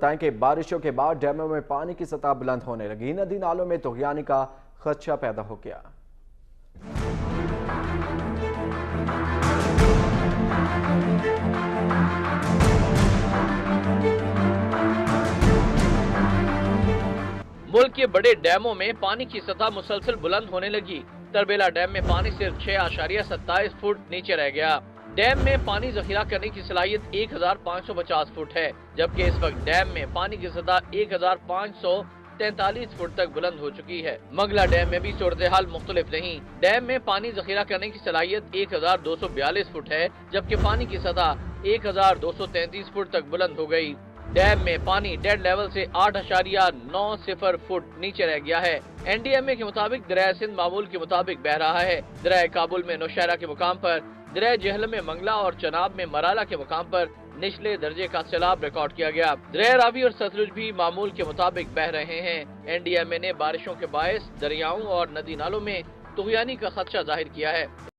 بتائیں کہ بارشوں کے بعد ڈیموں میں پانی کی سطح بلند ہونے لگی، ندی نالوں میں طغیانی کا خدشہ پیدا ہو گیا۔ ملک کے بڑے ڈیموں میں پانی کی سطح مسلسل بلند ہونے لگی۔ تربیلا ڈیم میں پانی صرف 6.27 فٹ نیچے رہ گیا۔ ڈیم میں پانی ذخیرہ کرنے کی صلاحیت 1550 فٹ ہے، جبکہ اس وقت ڈیم میں پانی کی سطح 1543 فٹ تک بلند ہو چکی ہے۔ منگلا ڈیم میں بھی صورتحال مختلف نہیں۔ ڈیم میں پانی ذخیرہ کرنے کی صلاحیت 1242 فٹ ہے، جبکہ پانی کی سطح 1233 فٹ تک بلند ہو گئی۔ ڈیم میں پانی ڈیڈ لیول سے 8.90 فٹ نیچے رہ گیا ہے۔ NDMA کے مطابق دریائے سندھ معمول کے مطابق بہ رہا ہے۔ دریائے کابل میں نوشہرہ کے مقام پر، دریائے جہلم میں منگلا اور چناب میں مرالہ کے مقام پر نچلے درجے کا سیلاب ریکارڈ کیا گیا۔ دریائے راوی اور ستلج بھی معمول کے مطابق بہ رہے ہیں۔ NDMA نے بارشوں کے باعث دریاؤں اور ندی نالوں میں طغیانی کا خدشہ ظاہر کیا ہے۔